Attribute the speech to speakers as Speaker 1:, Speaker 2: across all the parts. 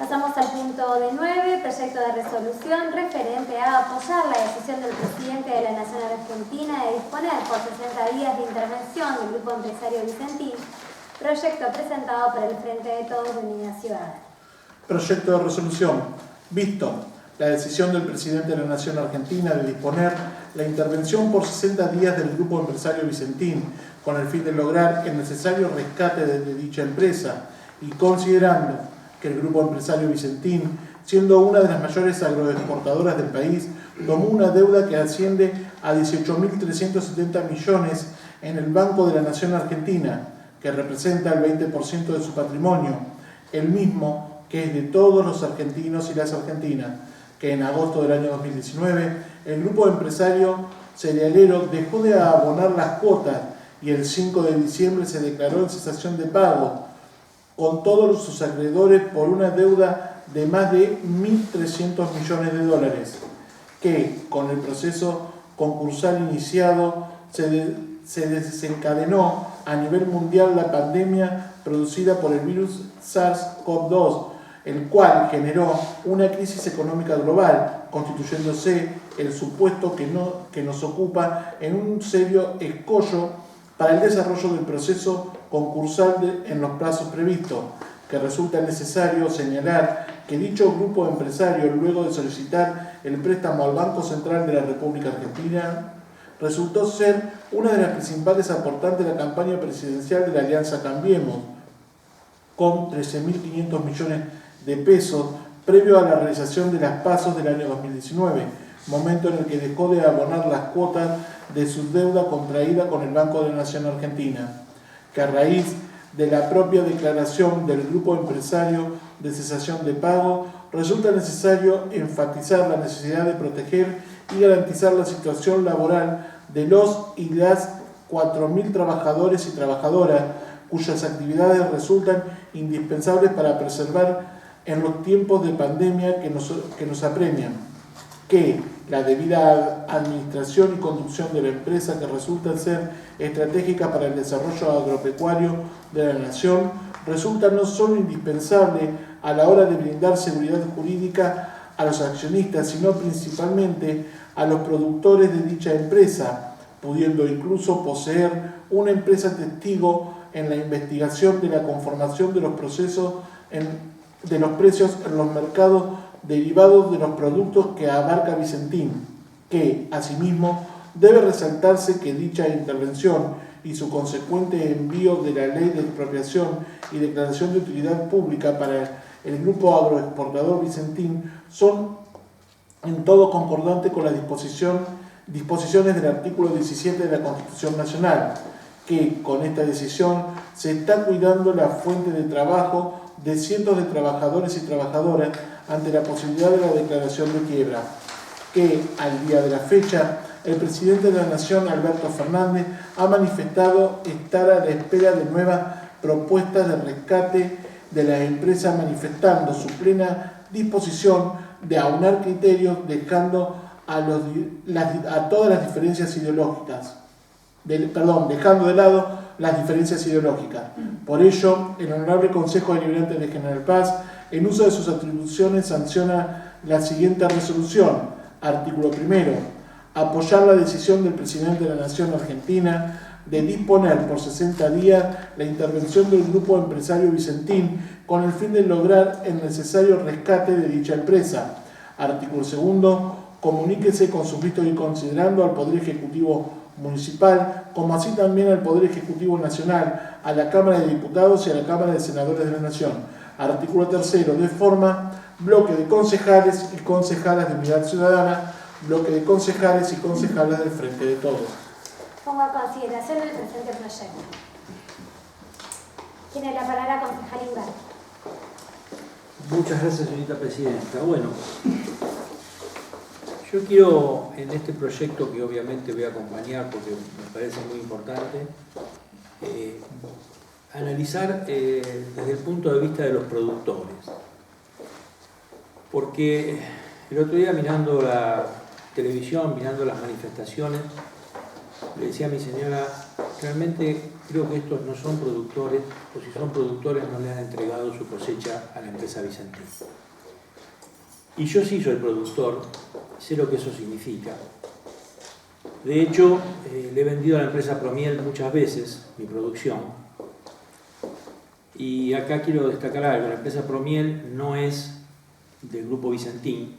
Speaker 1: Pasamos al punto de 9, proyecto de resolución referente a apoyar la decisión del presidente de la Nación Argentina de disponer por 60 días de intervención del Grupo Empresario Vicentín, proyecto presentado por el Frente de Todos de Unidad Ciudadana.
Speaker 2: Proyecto de resolución. Visto la decisión del presidente de la Nación Argentina de disponer la intervención por 60 días del Grupo Empresario Vicentín con el fin de lograr el necesario rescate de dicha empresa y considerando que el Grupo Empresario Vicentín, siendo una de las mayores agroexportadoras del país, tomó una deuda que asciende a 18.370 millones en el Banco de la Nación Argentina, que representa el 20% de su patrimonio, el mismo que es de todos los argentinos y las argentinas, que en agosto del año 2019 el Grupo Empresario Cerealero dejó de abonar las cuotas y el 5 de diciembre se declaró en cesación de pago con todos sus acreedores por una deuda de más de 1.300 millones de dólares, que con el proceso concursal iniciado se desencadenó a nivel mundial la pandemia producida por el virus SARS-CoV-2, el cual generó una crisis económica global, constituyéndose el supuesto que nos ocupa en un serio escollo para el desarrollo del proceso concursal en los plazos previstos, que resulta necesario señalar que dicho grupo empresario, luego de solicitar el préstamo al Banco Central de la República Argentina, resultó ser una de las principales aportantes de la campaña presidencial de la Alianza Cambiemos, con 13.500 millones de pesos previo a la realización de las PASO del año 2019, momento en el que dejó de abonar las cuotas de su deuda contraída con el Banco de la Nación Argentina, que a raíz de la propia declaración del Grupo Empresario de cesación de pago, resulta necesario enfatizar la necesidad de proteger y garantizar la situación laboral de los y las 4.000 trabajadores y trabajadoras cuyas actividades resultan indispensables para preservar en los tiempos de pandemia que nos apremian, que la debida administración y conducción de la empresa, que resulta ser estratégica para el desarrollo agropecuario de la nación, resulta no solo indispensable a la hora de brindar seguridad jurídica a los accionistas, sino principalmente a los productores de dicha empresa, pudiendo incluso poseer una empresa testigo en la investigación de la conformación de los procesos de los precios en los mercados derivados de los productos que abarca Vicentín, que, asimismo, debe resaltarse que dicha intervención y su consecuente envío de la Ley de Expropiación y Declaración de Utilidad Pública para el Grupo Agroexportador Vicentín son en todo concordante con las disposiciones del artículo 17 de la Constitución Nacional, que con esta decisión se está cuidando la fuente de trabajo de cientos de trabajadores y trabajadoras ante la posibilidad de la declaración de quiebra, que al día de la fecha el presidente de la Nación, Alberto Fernández, ha manifestado estar a la espera de nuevas propuestas de rescate de la empresa, manifestando su plena disposición de aunar criterios, dejando todas las diferencias ideológicas, dejando de lado las diferencias ideológicas. Por ello, el Honorable Consejo Deliberante de General Paz, en uso de sus atribuciones, sanciona la siguiente resolución. Artículo 1. Apoyar la decisión del presidente de la Nación Argentina de disponer por 60 días la intervención del Grupo Empresario Vicentín con el fin de lograr el necesario rescate de dicha empresa. Artículo 2. Comuníquese con sus vistos y considerando al Poder Ejecutivo Municipal, como así también al Poder Ejecutivo Nacional, a la Cámara de Diputados y a la Cámara de Senadores de la Nación. Artículo 3. De forma, bloque de concejales y concejalas de Unidad Ciudadana, bloque de concejales y concejalas del Frente de Todos.
Speaker 1: Pongo a consideración el presente proyecto. Tiene la palabra concejal Ingar.
Speaker 3: Muchas gracias, señorita presidenta. Bueno, yo quiero, en este proyecto que obviamente voy a acompañar porque me parece muy importante, analizar desde el punto de vista de los productores. Porque el otro día, mirando la televisión, mirando las manifestaciones, le decía a mi señora, realmente creo que estos no son productores, o si son productores no le han entregado su cosecha a la empresa Vicentín. Y yo sí soy productor, sé lo que eso significa. De hecho, le he vendido a la empresa Promiel muchas veces mi producción. Y acá quiero destacar algo, la empresa Promiel no es del grupo Vicentín,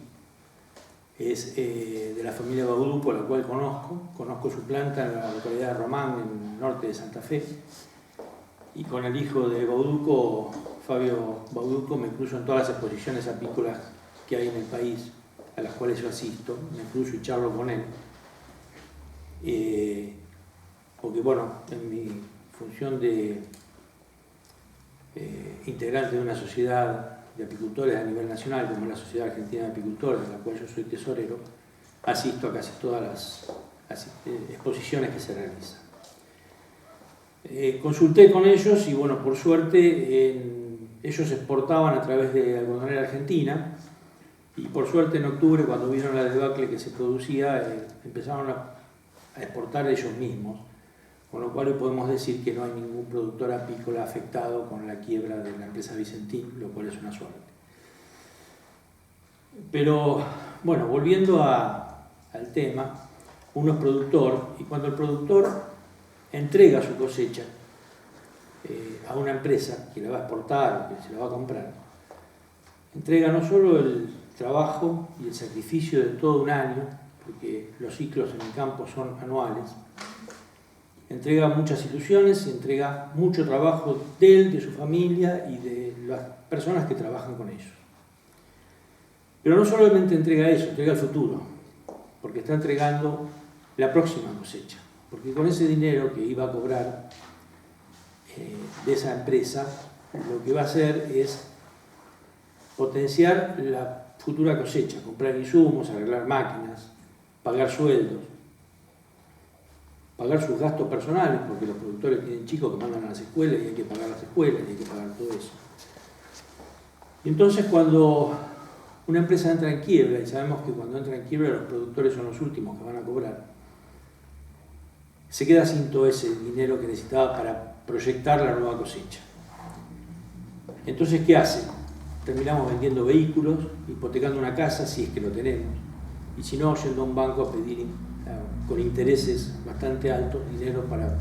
Speaker 3: es de la familia Bauducco, la cual conozco su planta en la localidad de Román, en el norte de Santa Fe, y con el hijo de Bauducco, Fabio Bauducco, me incluyo en todas las exposiciones apícolas que hay en el país, a las cuales yo asisto, me incluyo y charlo con él, porque bueno, en mi función de integrante de una sociedad de apicultores a nivel nacional, como la Sociedad Argentina de Apicultores, de la cual yo soy tesorero, asisto a casi todas las exposiciones que se realizan. Consulté con ellos y bueno, por suerte ellos exportaban a través de Algodonera Argentina y por suerte en octubre, cuando vieron la debacle que se producía, empezaron a exportar ellos mismos, con lo cual hoy podemos decir que no hay ningún productor apícola afectado con la quiebra de la empresa Vicentín, lo cual es una suerte. Pero, bueno, volviendo al tema, uno es productor y cuando el productor entrega su cosecha a una empresa que la va a exportar o que se la va a comprar, entrega no solo el trabajo y el sacrificio de todo un año, porque los ciclos en el campo son anuales, entrega muchas ilusiones y entrega mucho trabajo de él, de su familia y de las personas que trabajan con ellos. Pero no solamente entrega eso, entrega el futuro, porque está entregando la próxima cosecha. Porque con ese dinero que iba a cobrar de esa empresa, lo que va a hacer es potenciar la futura cosecha, comprar insumos, arreglar máquinas, pagar sueldos, pagar sus gastos personales, porque los productores tienen chicos que mandan a las escuelas y hay que pagar las escuelas y hay que pagar todo eso. Y entonces cuando una empresa entra en quiebra, y sabemos que cuando entra en quiebra los productores son los últimos que van a cobrar, se queda sin todo ese dinero que necesitaba para proyectar la nueva cosecha. Entonces, ¿qué hace? Terminamos vendiendo vehículos, hipotecando una casa si es que lo tenemos, y si no, yendo a un banco a pedir con intereses bastante altos dinero para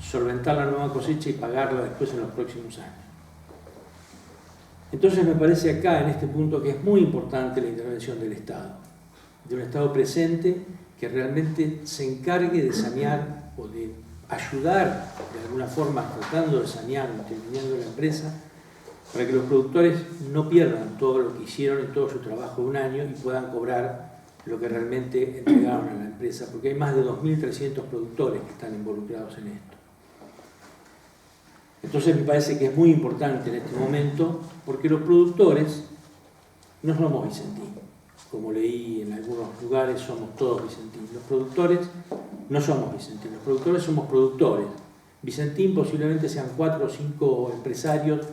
Speaker 3: solventar la nueva cosecha y pagarla después en los próximos años. Entonces me parece acá, en este punto, que es muy importante la intervención del Estado, de un Estado presente que realmente se encargue de sanear o de ayudar de alguna forma, tratando de sanear, interviniendo la empresa, para que los productores no pierdan todo lo que hicieron en todo su trabajo de un año y puedan cobrar lo que realmente entregaron a la empresa, porque hay más de 2.300 productores que están involucrados en esto. Entonces me parece que es muy importante en este momento, porque los productores no somos Vicentín. Como leí en algunos lugares, somos todos Vicentín. Los productores no somos Vicentín, los productores somos productores. Vicentín posiblemente sean 4 o 5 empresarios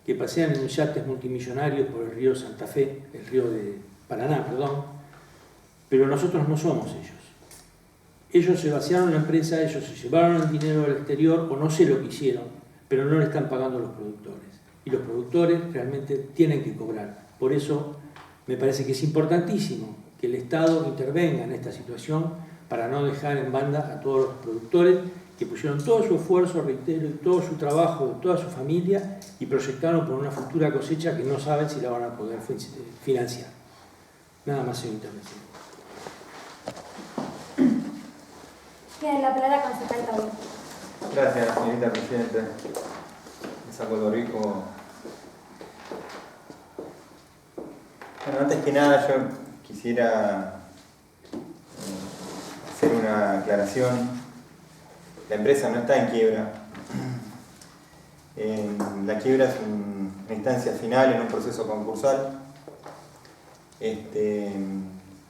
Speaker 3: que pasean en yates multimillonarios por el río Santa Fe, el río de Paraná, perdón, pero nosotros no somos ellos. Ellos se vaciaron la empresa, ellos se llevaron el dinero del exterior o no sé lo que hicieron, pero no le están pagando a los productores. Y los productores realmente tienen que cobrar. Por eso me parece que es importantísimo que el Estado intervenga en esta situación para no dejar en banda a todos los productores que pusieron todo su esfuerzo, reitero, y todo su trabajo de toda su familia y proyectaron por una futura cosecha que no saben si la van a poder financiar. Nada más, señor intervención.
Speaker 1: Tiene la palabra concejal Pablo.
Speaker 4: Gracias, señorita Presidenta. De San Puerto Rico. Bueno, antes que nada yo quisiera hacer una aclaración. La empresa no está en quiebra. La quiebra es una instancia final en un proceso concursal.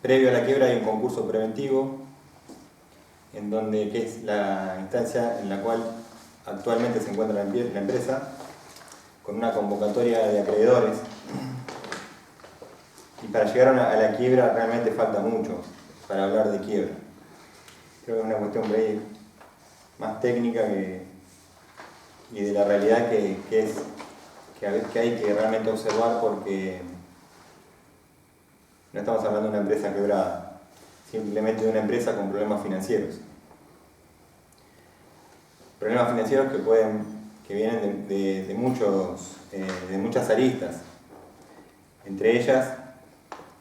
Speaker 4: Previo a la quiebra hay un concurso preventivo, que es la instancia en la cual actualmente se encuentra la empresa, con una convocatoria de acreedores. Y para llegar a la quiebra realmente falta mucho para hablar de quiebra. Creo que es una cuestión más técnica y de la realidad que hay que realmente observar, porque no estamos hablando de una empresa quebrada, simplemente de una empresa con problemas financieros. Problemas financieros que vienen de muchas aristas. Entre ellas,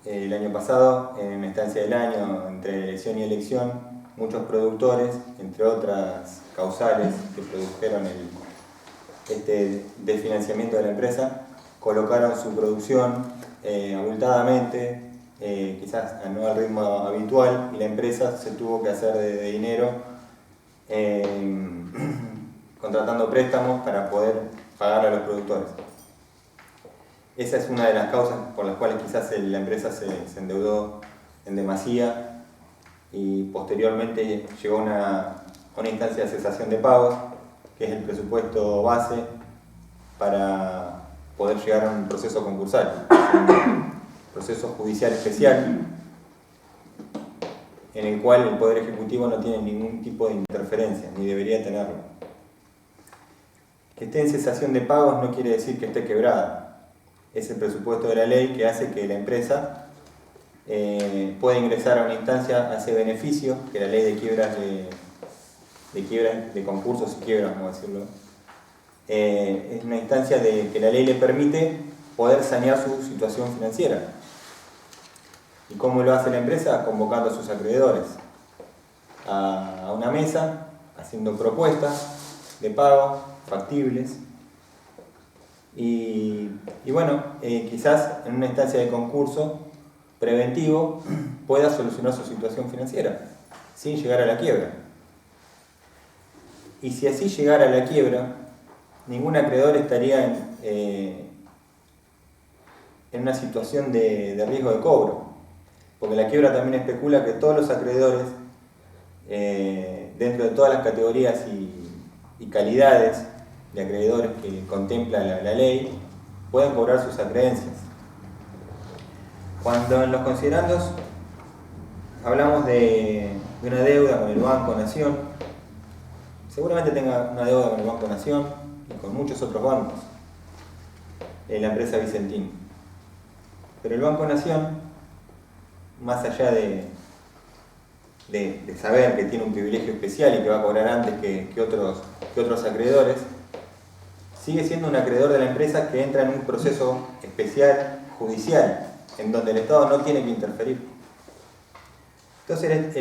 Speaker 4: el año pasado, en la instancia del año, entre elección y elección, muchos productores, entre otras causales que produjeron este desfinanciamiento de la empresa, colocaron su producción abultadamente, quizás no al ritmo habitual, y la empresa se tuvo que hacer de dinero contratando préstamos para poder pagar a los productores. Esa es una de las causas por las cuales quizás la empresa se endeudó en demasía y posteriormente llegó a una instancia de cesación de pagos, que es el presupuesto base para poder llegar a un proceso concursal, un proceso judicial especial en el cual el Poder Ejecutivo no tiene ningún tipo de interferencia, ni debería tenerlo. Que esté en cesación de pagos no quiere decir que esté quebrada. Es el presupuesto de la ley que hace que la empresa pueda ingresar a una instancia a ese beneficio que la ley de quiebras de concursos y quiebras, vamos a decirlo, es una instancia que la ley le permite poder sanear su situación financiera. ¿Y cómo lo hace la empresa? Convocando a sus acreedores a una mesa, haciendo propuestas de pago factibles y bueno, quizás en una instancia de concurso preventivo pueda solucionar su situación financiera sin llegar a la quiebra. Y si así llegara a la quiebra, ningún acreedor estaría en una situación de riesgo de cobro, porque la quiebra también especula que todos los acreedores, dentro de todas las categorías y calidades de acreedores que contempla la ley, pueden cobrar sus acreencias. Cuando en los considerandos hablamos de una deuda con el Banco Nación, seguramente tenga una deuda con el Banco Nación y con muchos otros bancos, la empresa Vicentín. Pero el Banco Nación, más allá de saber que tiene un privilegio especial y que va a cobrar antes que otros acreedores, sigue siendo un acreedor de la empresa que entra en un proceso especial judicial, en donde el Estado no tiene que interferir. Entonces,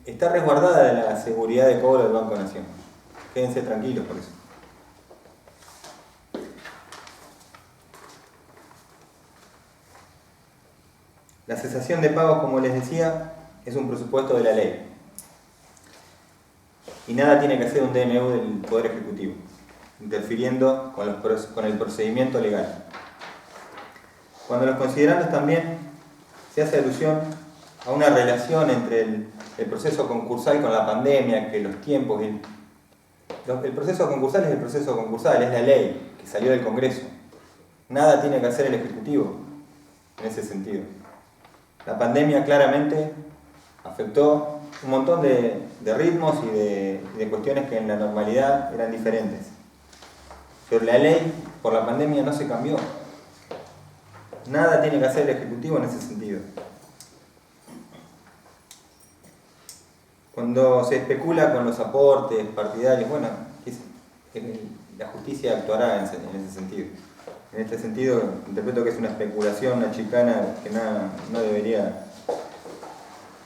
Speaker 4: está resguardada la seguridad de cobro del Banco Nación. Quédense tranquilos por eso. La cesación de pagos, como les decía, es un presupuesto de la ley. Y nada tiene que hacer un DNU del Poder Ejecutivo, interfiriendo con el procedimiento legal. Cuando los considerandos también se hace alusión a una relación entre el proceso concursal con la pandemia, que los tiempos... El proceso concursal es el proceso concursal, es la ley que salió del Congreso. Nada tiene que hacer el Ejecutivo en ese sentido. La pandemia claramente afectó un montón de ritmos y de cuestiones que en la normalidad eran diferentes. Pero la ley por la pandemia no se cambió. Nada tiene que hacer el Ejecutivo en ese sentido. Cuando se especula con los aportes partidarios, bueno, la justicia actuará en ese sentido. En este sentido, interpreto que es una especulación, una chicana que no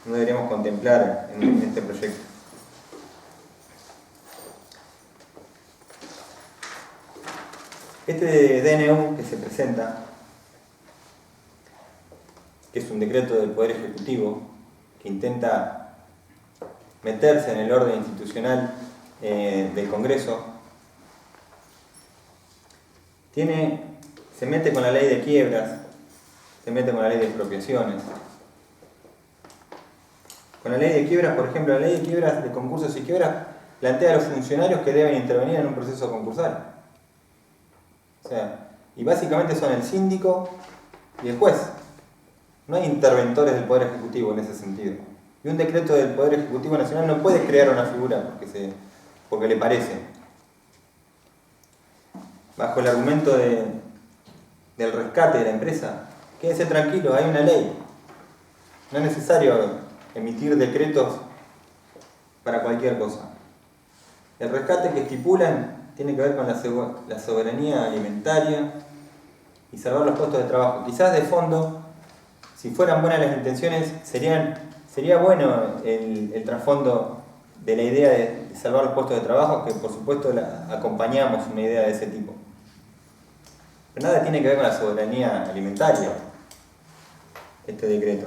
Speaker 4: deberíamos contemplar en este proyecto. Este DNU que se presenta, que es un decreto del Poder Ejecutivo que intenta meterse en el orden institucional del Congreso, se mete con la ley de quiebras, se mete con la ley de expropiaciones. Con la ley de quiebras, por ejemplo, la ley de quiebras, de concursos y quiebras, plantea a los funcionarios que deben intervenir en un proceso concursal. O sea, y básicamente son el síndico y el juez. No hay interventores del Poder Ejecutivo en ese sentido. Y un decreto del Poder Ejecutivo Nacional no puede crear una figura porque porque le parece. Bajo el argumento del rescate de la empresa, quédense tranquilos, hay una ley. No es necesario emitir decretos para cualquier cosa. El rescate que estipulan tiene que ver con la soberanía alimentaria y salvar los puestos de trabajo. Quizás de fondo, si fueran buenas las intenciones, sería bueno el trasfondo de la idea de salvar los puestos de trabajo, que por supuesto acompañamos una idea de ese tipo. Pero nada tiene que ver con la soberanía alimentaria, este decreto.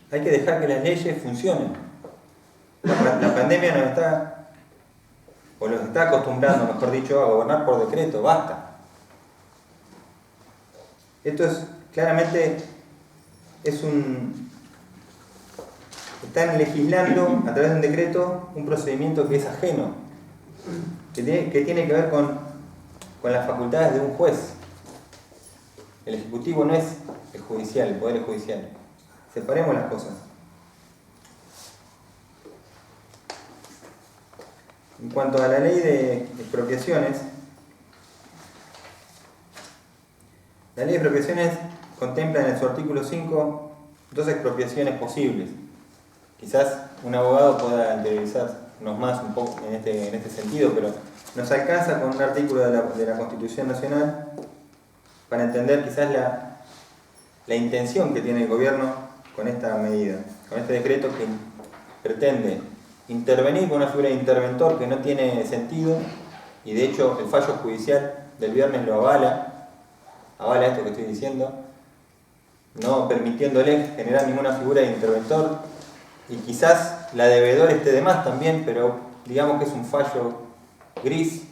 Speaker 4: Hay que dejar que las leyes funcionen. La pandemia nos está acostumbrando, mejor dicho, a gobernar por decreto, basta. Esto es, claramente, están legislando a través de un decreto un procedimiento que es ajeno, que tiene que ver con las facultades de un juez. El ejecutivo no es el judicial, el poder judicial. Separemos las cosas. En cuanto a la ley de expropiaciones, la ley de expropiaciones contempla en su artículo 5 dos expropiaciones posibles. Quizás un abogado pueda interiorizarnos más un poco en este sentido, pero nos alcanza con un artículo de la Constitución Nacional para entender quizás la intención que tiene el gobierno con esta medida, con este decreto que pretende intervenir con una figura de interventor que no tiene sentido, y de hecho el fallo judicial del viernes lo avala esto que estoy diciendo, no permitiéndole generar ninguna figura de interventor, y quizás la de devedor esté de más también, pero digamos que es un fallo gris.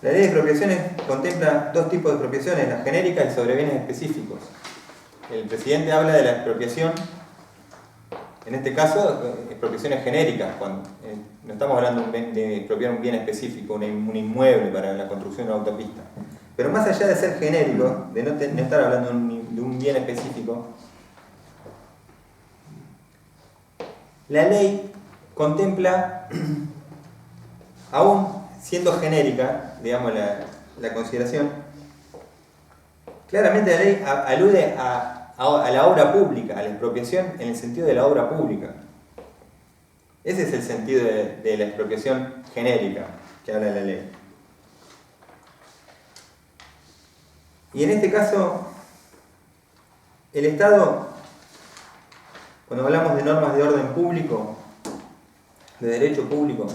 Speaker 4: La ley de expropiaciones contempla dos tipos de expropiaciones, las genéricas y sobre bienes específicos. El presidente habla de la expropiación, en este caso, expropiaciones genéricas, cuando no estamos hablando de expropiar un bien específico, un inmueble para la construcción de una autopista. Pero más allá de ser genérico, de no estar hablando de un bien específico, la ley contempla, aún siendo genérica, digamos la consideración, claramente la ley alude a la obra pública, a la expropiación en el sentido de la obra pública. Ese es el sentido de la expropiación genérica que habla la ley. Y en este caso, el Estado, cuando hablamos de normas de orden público, de derecho público,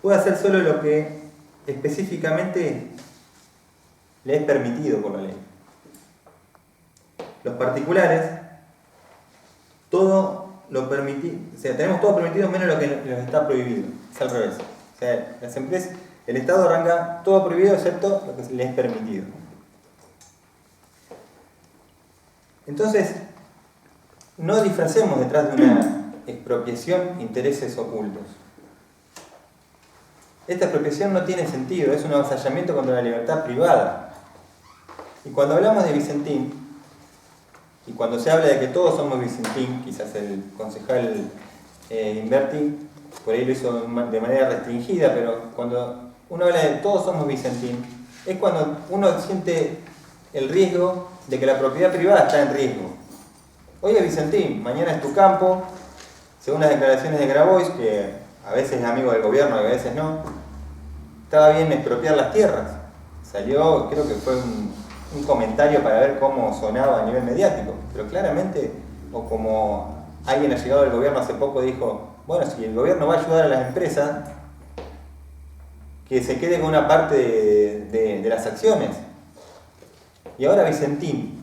Speaker 4: puede hacer solo lo que específicamente le es permitido por la ley. Los particulares, todo lo permitido, o sea, tenemos todo permitido menos lo que nos está prohibido. Es al revés. O sea, las empresas, el Estado arranca todo prohibido excepto lo que les es permitido. Entonces, no disfracemos detrás de una expropiación intereses ocultos. Esta expropiación no tiene sentido, es un avasallamiento contra la libertad privada. Y cuando hablamos de Vicentín, y cuando se habla de que todos somos Vicentín, quizás el concejal Inverti por ahí lo hizo de manera restringida, pero cuando uno habla de todos somos Vicentín, es cuando uno siente el riesgo de que la propiedad privada está en riesgo. Hoy es Vicentín, mañana es tu campo, según las declaraciones de Grabois, que a veces es amigo del gobierno y a veces no, estaba bien expropiar las tierras. Salió, creo que fue un comentario para ver cómo sonaba a nivel mediático, pero claramente, o como alguien ha llegado del gobierno hace poco dijo, bueno, si el gobierno va a ayudar a las empresas, que se quede con una parte de las acciones. Y ahora Vicentín,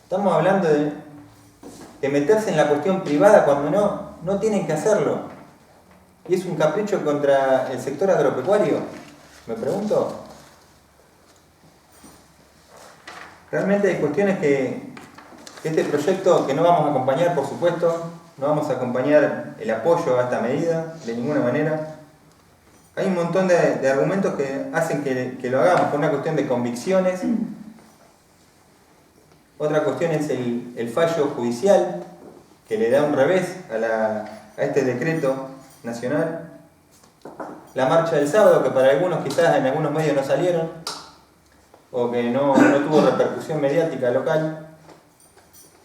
Speaker 4: estamos hablando de meterse en la cuestión privada cuando no tienen que hacerlo. Y es un capricho contra el sector agropecuario, me pregunto. Realmente hay cuestiones que este proyecto, que no vamos a acompañar, por supuesto, no vamos a acompañar el apoyo a esta medida de ninguna manera. Hay un montón de argumentos que hacen que lo hagamos por una cuestión de convicciones. Otra cuestión es el fallo judicial, que le da un revés a este decreto nacional. La marcha del sábado, que para algunos quizás en algunos medios no salieron, o que no tuvo repercusión mediática local,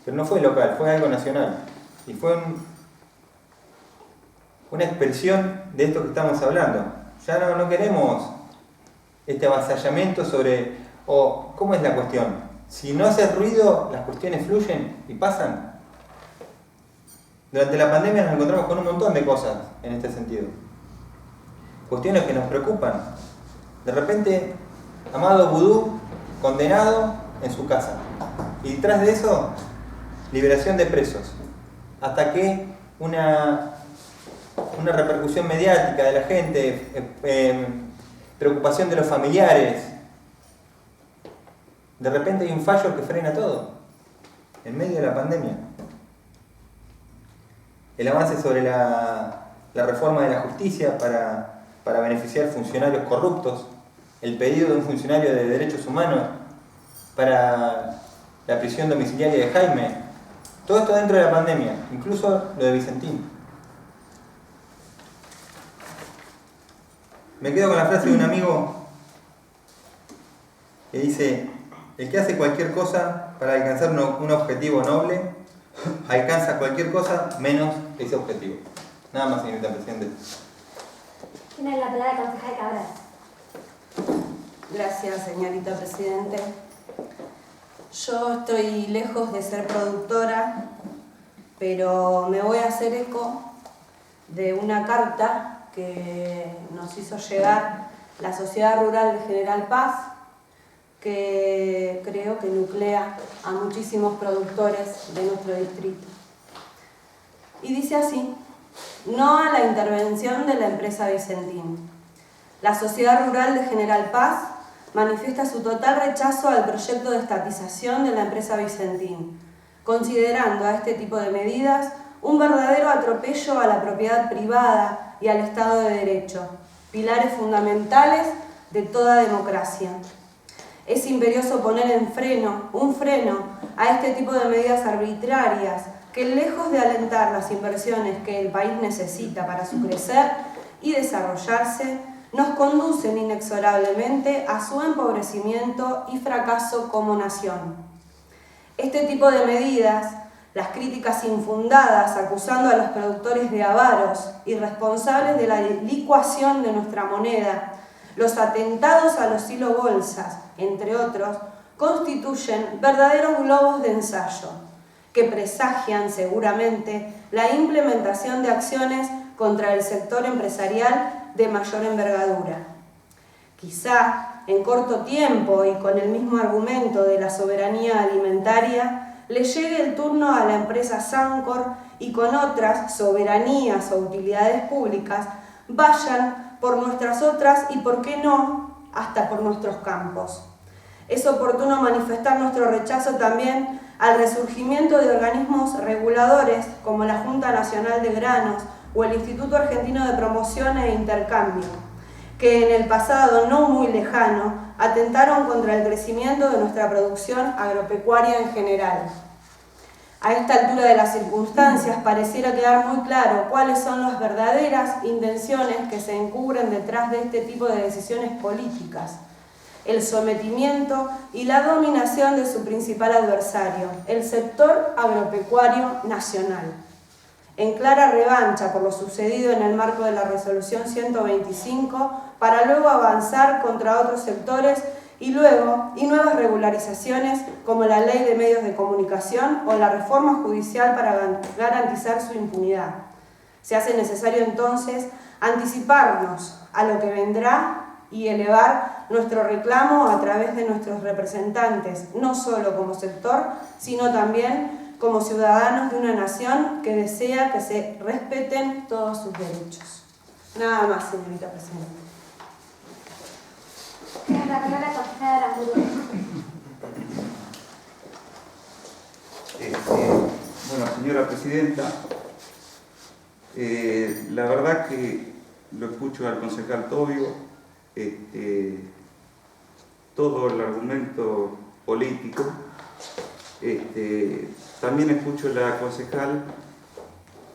Speaker 4: pero no fue local, fue algo nacional. Y fue una expresión de esto que estamos hablando. Ya no queremos este avasallamiento sobre, ¿cómo es la cuestión? Si no hace ruido, las cuestiones fluyen y pasan. Durante la pandemia nos encontramos con un montón de cosas en este sentido. Cuestiones que nos preocupan. De repente, Amado Vudú, condenado en su casa. Y detrás de eso, liberación de presos. Hasta que una repercusión mediática de la gente, preocupación de los familiares. De repente hay un fallo que frena todo, en medio de la pandemia. El avance sobre la reforma de la justicia para beneficiar funcionarios corruptos, el pedido de un funcionario de derechos humanos para la prisión domiciliaria de Jaime, todo esto dentro de la pandemia, incluso lo de Vicentín. Me quedo con la frase de un amigo que dice: el que hace cualquier cosa para alcanzar un objetivo noble, alcanza cualquier cosa menos ese objetivo. Nada más, señorita Presidente.
Speaker 1: Tiene la palabra el concejal Cabral.
Speaker 5: Gracias, señorita Presidente. Yo estoy lejos de ser productora, pero me voy a hacer eco de una carta que nos hizo llegar la Sociedad Rural de General Paz, que creo que nuclea a muchísimos productores de nuestro distrito. Y dice así: no a la intervención de la empresa Vicentín. La Sociedad Rural de General Paz manifiesta su total rechazo al proyecto de estatización de la empresa Vicentín, considerando a este tipo de medidas un verdadero atropello a la propiedad privada y al Estado de Derecho, pilares fundamentales de toda democracia. Es imperioso poner un freno a este tipo de medidas arbitrarias que, lejos de alentar las inversiones que el país necesita para su crecer y desarrollarse, nos conducen inexorablemente a su empobrecimiento y fracaso como nación. Este tipo de medidas, las críticas infundadas acusando a los productores de avaros y responsables de la licuación de nuestra moneda, los atentados a los silobolsas, entre otros, constituyen verdaderos globos de ensayo que presagian seguramente la implementación de acciones contra el sector empresarial de mayor envergadura. Quizá en corto tiempo y con el mismo argumento de la soberanía alimentaria, le llegue el turno a la empresa Sancor y con otras soberanías o utilidades públicas vayan por nuestras otras y, por qué no, hasta por nuestros campos. Es oportuno manifestar nuestro rechazo también al resurgimiento de organismos reguladores como la Junta Nacional de Granos o el Instituto Argentino de Promoción e Intercambio, que en el pasado no muy lejano atentaron contra el crecimiento de nuestra producción agropecuaria en general. A esta altura de las circunstancias pareciera quedar muy claro cuáles son las verdaderas intenciones que se encubren detrás de este tipo de decisiones políticas: el sometimiento y la dominación de su principal adversario, el sector agropecuario nacional, en clara revancha por lo sucedido en el marco de la Resolución 125, para luego avanzar contra otros sectores y nuevas regularizaciones como la Ley de Medios de Comunicación o la reforma judicial para garantizar su impunidad. Se hace necesario entonces anticiparnos a lo que vendrá y elevar nuestro reclamo a través de nuestros representantes, no solo como sector, sino también como ciudadanos de una nación que desea que se respeten todos sus derechos. Nada más, señorita Presidenta.
Speaker 1: Tiene la palabra concejal Aranguren.
Speaker 6: Bueno, señora Presidenta, la verdad que lo escucho al concejal Tobio, todo el argumento político. También escucho a la concejal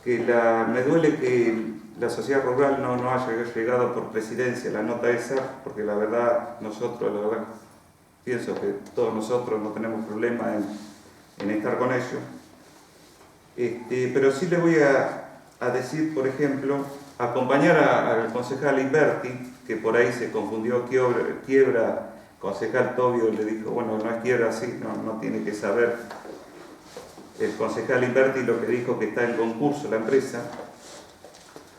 Speaker 6: me duele que la sociedad rural no haya llegado por presidencia la nota esa, porque la verdad pienso que todos nosotros no tenemos problema en estar con ellos. Pero sí le voy a decir, por ejemplo, acompañar al concejal Inverti, que por ahí se confundió quiebra, concejal Tobio le dijo, bueno, no es quiebra así, no tiene que saber el concejal Inverti lo que dijo, que está en concurso la empresa.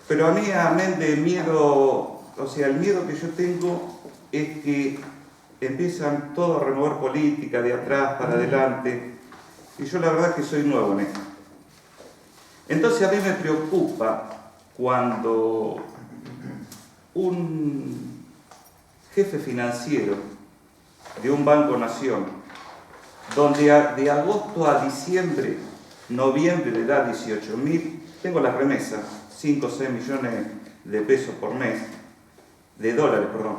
Speaker 6: Pero a mí, amén de miedo, o sea, el miedo que yo tengo es que empiezan todos a remover política de atrás para adelante, y yo la verdad es que soy nuevo en esto. Entonces a mí me preocupa cuando un jefe financiero de un Banco Nación, donde de agosto a diciembre, noviembre le da 18.000, tengo las remesas, 5 o 6 millones de pesos por mes, de dólares, perdón,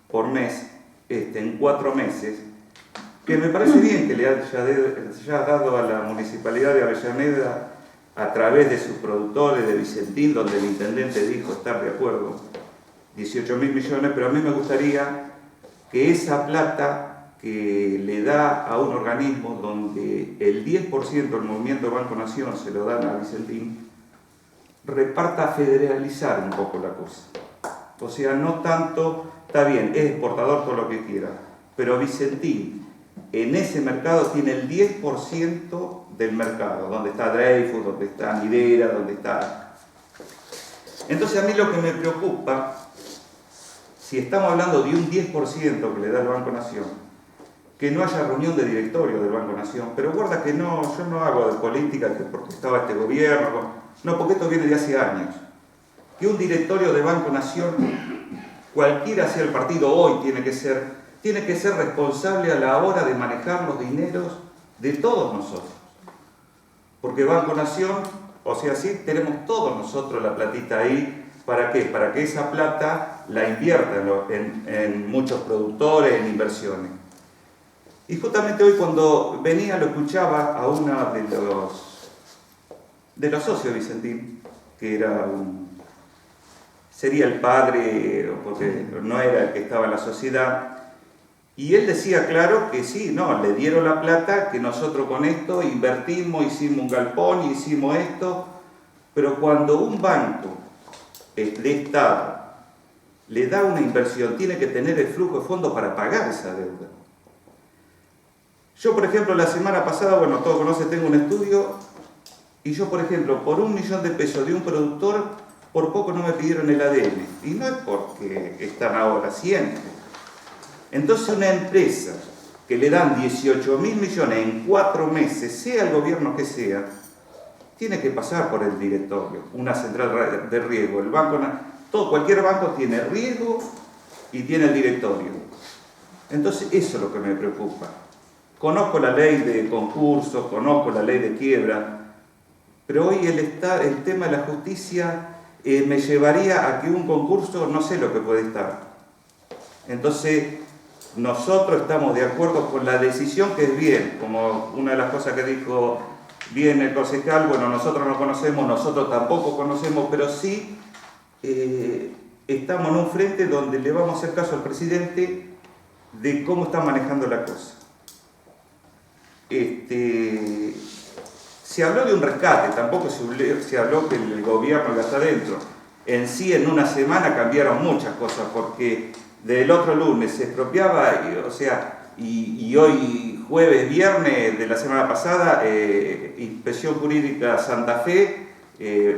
Speaker 6: por mes, en 4 meses, que me parece bien que le haya dado a la Municipalidad de Avellaneda, a través de sus productores de Vicentín, donde el intendente dijo estar de acuerdo, 18.000 millones, pero a mí me gustaría que esa plata que le da a un organismo donde el 10% del movimiento Banco Nación se lo dan a Vicentín, reparta, federalizar un poco la cosa. O sea, no tanto, está bien, es exportador todo lo que quiera, pero Vicentín en ese mercado tiene el 10% del mercado, donde está Dreyfus, donde está Nidera, donde está... Entonces a mí lo que me preocupa, si estamos hablando de un 10% que le da el Banco Nación, que no haya reunión de directorio del Banco Nación, pero guarda que yo no hago de política que porque estaba este gobierno, no, porque esto viene de hace años, que un directorio de Banco Nación, cualquiera sea el partido hoy, tiene que ser responsable a la hora de manejar los dineros de todos nosotros. Porque Banco Nación, o sea, sí, tenemos todos nosotros la platita ahí, ¿para qué? Para que esa plata la inviertan en muchos productores, en inversiones. Y justamente hoy cuando venía lo escuchaba a uno de los socios de Vicentín, que sería el padre, porque no era el que estaba en la sociedad, y él decía claro que sí, no, le dieron la plata, que nosotros con esto invertimos, hicimos un galpón y hicimos esto, pero cuando un banco de Estado le da una inversión, tiene que tener el flujo de fondos para pagar esa deuda. Yo, por ejemplo, la semana pasada, bueno, todos conocen, tengo un estudio, y yo, por ejemplo, por 1 millón de pesos de un productor, por poco no me pidieron el ADN, y no es porque están ahora, siempre. Entonces una empresa que le dan 18.000 millones en 4 meses, sea el gobierno que sea, tiene que pasar por el directorio, una central de riesgo. Cualquier banco tiene riesgo y tiene el directorio. Entonces eso es lo que me preocupa. Conozco la ley de concursos, conozco la ley de quiebra, pero hoy el tema de la justicia me llevaría a que un concurso no sé lo que puede estar. Entonces, nosotros estamos de acuerdo con la decisión, que es bien, como una de las cosas que dijo bien el concejal, bueno, nosotros no conocemos, nosotros tampoco conocemos, pero sí estamos en un frente donde le vamos a hacer caso al presidente de cómo está manejando la cosa. Se habló de un rescate, tampoco se habló que el gobierno ya está dentro. En sí, en una semana cambiaron muchas cosas, porque del otro lunes se expropiaba, y hoy, jueves, viernes de la semana pasada, Inspección Jurídica Santa Fe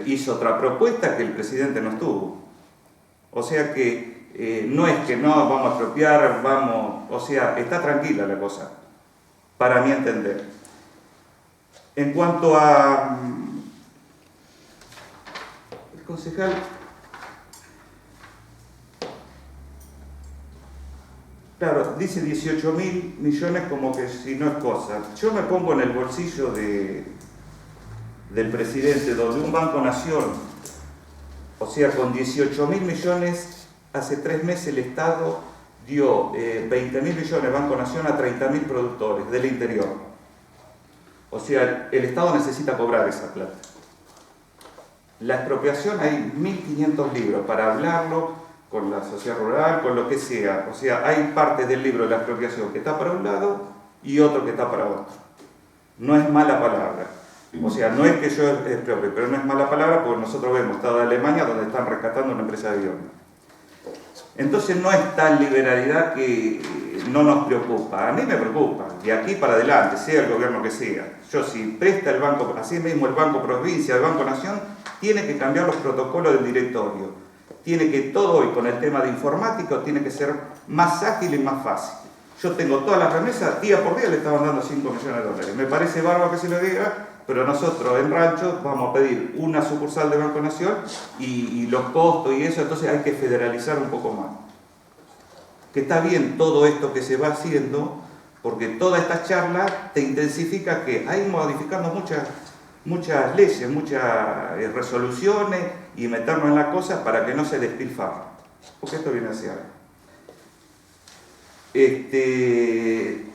Speaker 6: hizo otra propuesta que el presidente no estuvo. O sea que no es que no vamos a expropiar, está tranquila la cosa, para mi entender. En cuanto a... el concejal... Claro, dice 18.000 millones como que si no es cosa. Yo me pongo en el bolsillo del presidente, donde un Banco Nación, o sea, con 18.000 millones, hace 3 meses el Estado dio 20.000 millones Banco Nación a 30.000 productores del interior. O sea, el Estado necesita cobrar esa plata. La expropiación hay 1500 libros para hablarlo con la sociedad rural, con lo que sea. O sea, hay partes del libro de la expropiación que está para un lado y otro que está para otro. No es mala palabra. O sea, no es que yo expropie, pero no es mala palabra porque nosotros vemos Estado de Alemania donde están rescatando una empresa de avión. Entonces no es tal liberalidad que no nos preocupa. A mí me preocupa, de aquí para adelante, sea el gobierno que sea. Yo si presta el Banco, así mismo el Banco Provincia, el Banco Nación, tiene que cambiar los protocolos del directorio. Tiene que todo hoy con el tema de informática tiene que ser más ágil y más fácil. Yo tengo todas las remesas, día por día le estaban dando 5 millones de dólares. Me parece bárbaro que se lo diga, pero nosotros en Rancho vamos a pedir una sucursal de Banco Nación y los costos y eso, entonces hay que federalizar un poco más. Que está bien todo esto que se va haciendo, porque todas estas charlas te intensifica que hay modificando muchas leyes, muchas resoluciones y meternos en la cosa para que no se despilfarre. Porque esto viene hacia algo.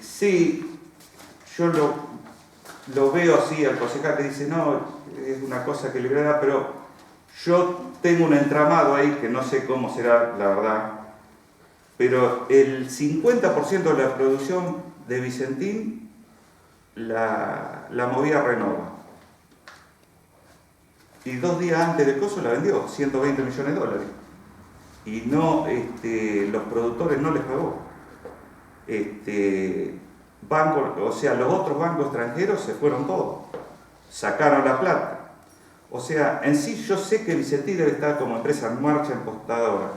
Speaker 6: Sí, yo lo veo así al concejal que dice, no, es una cosa que le da, pero yo tengo un entramado ahí que no sé cómo será, la verdad, pero el 50% de la producción de Vicentín la movía Renova. Y 2 días antes del coso la vendió, 120 millones de dólares. Y no, los productores no les pagó. O sea, los otros bancos extranjeros se fueron todos, sacaron la plata. O sea, en sí yo sé que Vicentín debe estar como empresa en marcha impostadora,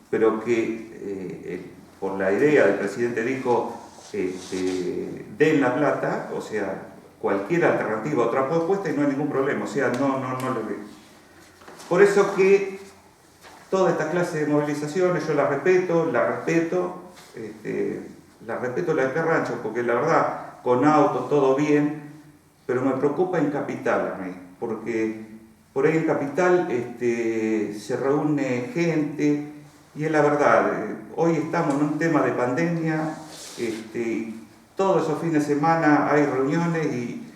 Speaker 6: pero que por la idea del presidente dijo, den la plata, o sea, cualquier alternativa, otra propuesta y no hay ningún problema, o sea, no lo veo. Por eso que toda esta clase de movilizaciones yo las respeto la de Carrancho, porque la verdad, con autos todo bien, pero me preocupa en Capital a mí, porque por ahí en Capital se reúne gente, y es la verdad, hoy estamos en un tema de pandemia, todos esos fines de semana hay reuniones y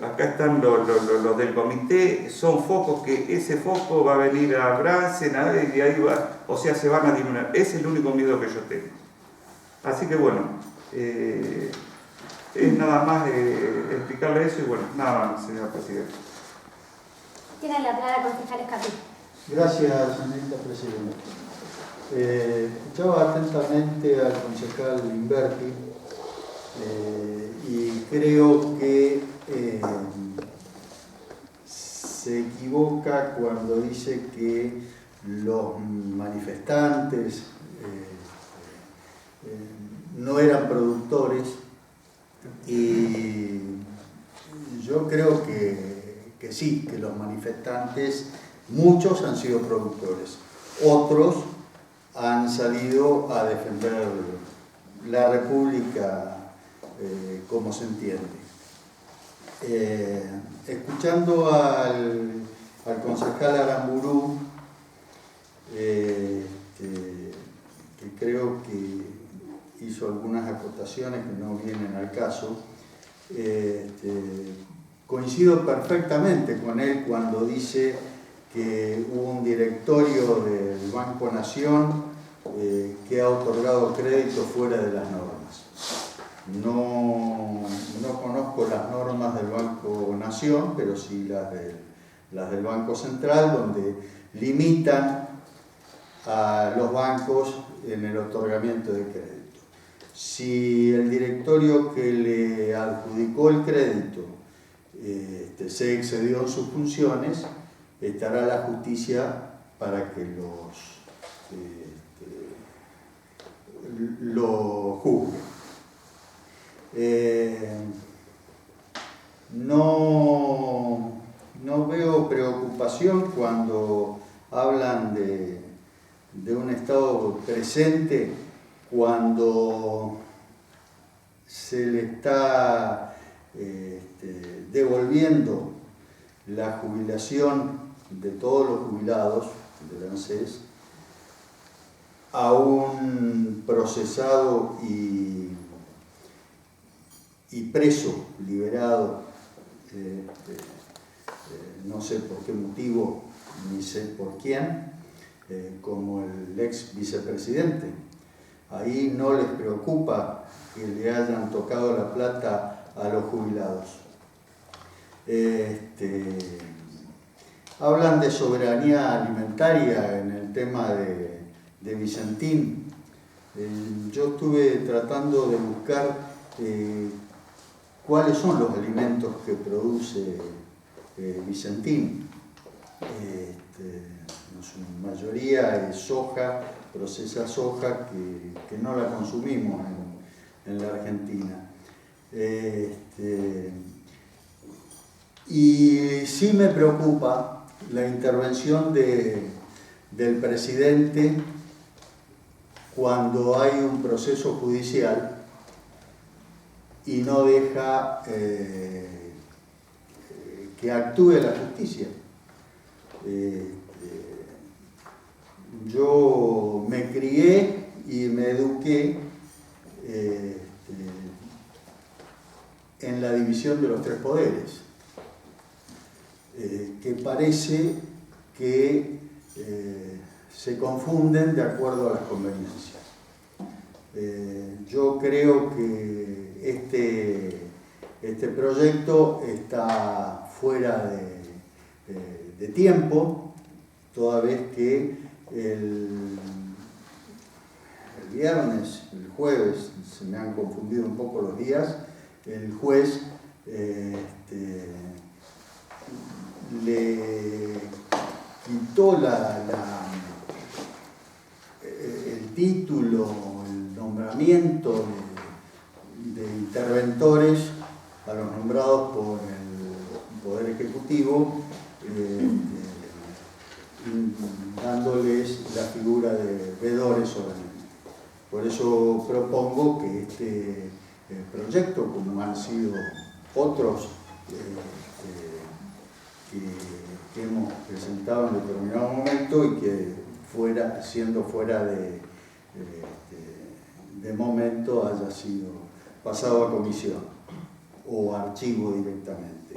Speaker 6: acá están los del comité, son focos que ese foco va a venir a Bransen, y ahí va, o sea, se van a disminuir. Ese es el único miedo que yo tengo. Así que bueno, es nada más explicarle eso y bueno, nada más, señor presidente.
Speaker 1: Tiene la palabra concejal Escapí.
Speaker 7: Gracias, señorita presidenta. Escuchaba atentamente al concejal Limberti y creo que se equivoca cuando dice que los manifestantes no eran productores, y yo creo que sí, que los manifestantes, muchos han sido productores, otros han salido a defender la República como se entiende. Escuchando al concejal Aramburu, que creo que hizo algunas acotaciones que no vienen al caso, coincido perfectamente con él cuando dice que hubo un directorio del Banco Nación que ha otorgado crédito fuera de las normas. No conozco las normas del Banco Nación, pero sí las del Banco Central, donde limitan a los bancos en el otorgamiento de crédito. Si el directorio que le adjudicó el crédito se excedió en sus funciones, estará la justicia para que lo juzgue. No veo preocupación cuando hablan de un Estado presente, cuando se le está devolviendo la jubilación de todos los jubilados del ANSES a un procesado y preso, liberado, no sé por qué motivo, ni sé por quién, como el ex vicepresidente. Ahí no les preocupa que le hayan tocado la plata a los jubilados. Hablan de soberanía alimentaria en el tema de Vicentín. Yo estuve tratando de buscar cuáles son los alimentos que produce Vicentín. En su mayoría es soja, procesa soja que no la consumimos en la Argentina. Y sí me preocupa la intervención del presidente cuando hay un proceso judicial y no deja que actúe la justicia. Yo me crié y me eduqué en la división de los tres poderes, que parece que se confunden de acuerdo a las conveniencias. Yo creo que este proyecto está fuera de tiempo, toda vez que el viernes, el jueves, se me han confundido un poco los días, el juez le quitó el título, el nombramiento de interventores a los nombrados por el Poder Ejecutivo, dándoles la figura de veedores solamente. Por eso propongo que este proyecto, como han sido otros que hemos presentado en determinado momento y que siendo fuera de momento haya sido pasado a comisión o archivo directamente.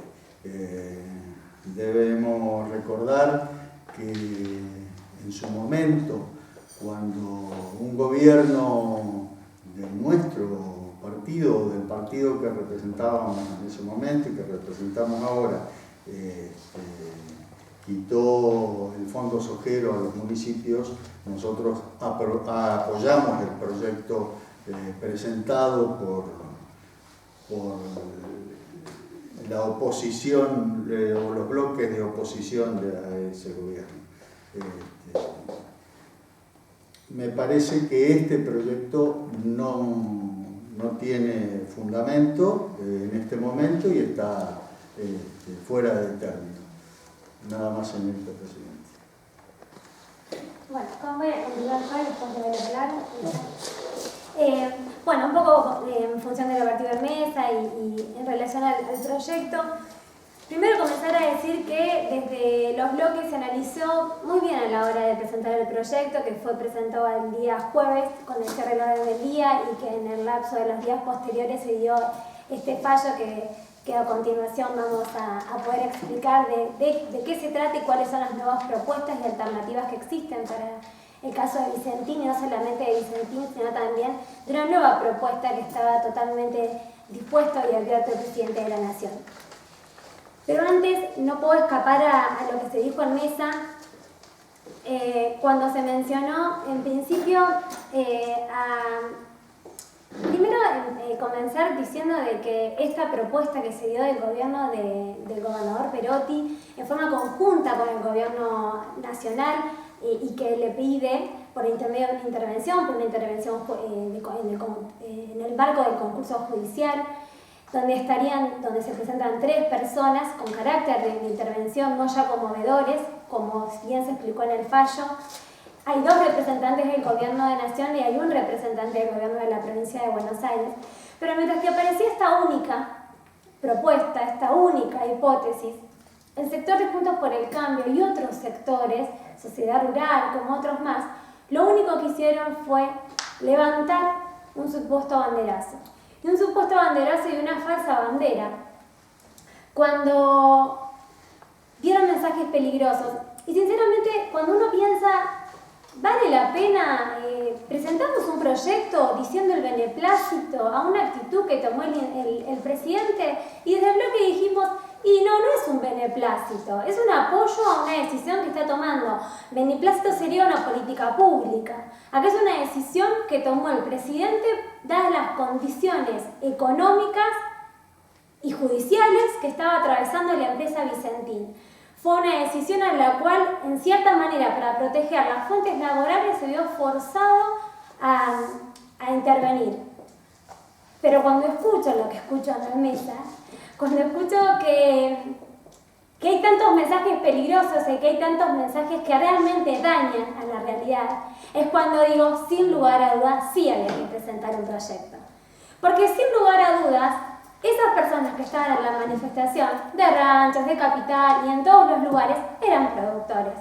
Speaker 7: Debemos recordar que en su momento, cuando un gobierno de nuestro partido, del partido que representábamos en ese momento y que representamos ahora, quitó el fondo sojero a los municipios, nosotros apoyamos el proyecto presentado por la oposición o los bloques de oposición a ese gobierno. Me parece que este proyecto no tiene fundamento en este momento y está fuera de término. Nada más, señorita Presidenta.
Speaker 1: Bueno, voy a continuar yo después de hablar. Bueno, un poco en función de lo vertido en mesa y en relación al proyecto. Primero comenzar a decir que desde los bloques se analizó muy bien a la hora de presentar el proyecto, que fue presentado el día jueves con el cierre del orden del día y que en el lapso de los días posteriores se dio este fallo que a continuación vamos a poder explicar de qué se trata y cuáles son las nuevas propuestas y alternativas que existen para el caso de Vicentín, y no solamente de Vicentín, sino también de una nueva propuesta que estaba totalmente dispuesto y abierto el presidente de la Nación. Pero antes no puedo escapar a lo que se dijo en mesa cuando se mencionó en principio primero comenzar diciendo de que esta propuesta que se dio del gobierno del gobernador Perotti en forma conjunta con el gobierno nacional y que le pide por intermedio de una intervención en el marco del concurso judicial, donde se presentan 3 personas con carácter de intervención, no ya como veedores, como bien se explicó en el fallo. Hay 2 representantes del Gobierno de Nación y hay un representante del Gobierno de la Provincia de Buenos Aires. Pero mientras que aparecía esta única propuesta, esta única hipótesis, el sector de Juntos por el Cambio y otros sectores, sociedad rural, como otros más, lo único que hicieron fue levantar un supuesto banderazo. Y un supuesto banderazo y una falsa bandera. Cuando dieron mensajes peligrosos, Y sinceramente, cuando uno piensa, ¿vale la pena? Presentamos un proyecto diciendo el beneplácito a una actitud que tomó el presidente y desde el bloque dijimos, y no es un beneplácito, es un apoyo a una decisión que está tomando. Beneplácito sería una política pública. Acá es una decisión que tomó el presidente dadas las condiciones económicas y judiciales que estaba atravesando la empresa Vicentín. Fue una decisión en la cual, en cierta manera, para proteger las fuentes laborales, se vio forzado a intervenir. Pero cuando escucho lo que escucho en la mesa, cuando escucho que hay tantos mensajes peligrosos y que hay tantos mensajes que realmente dañan a la realidad, es cuando digo, sin lugar a dudas, sí había que presentar un proyecto. Porque sin lugar a dudas, esas personas que estaban en la manifestación, de ranchos, de capital y en todos los lugares, eran productores.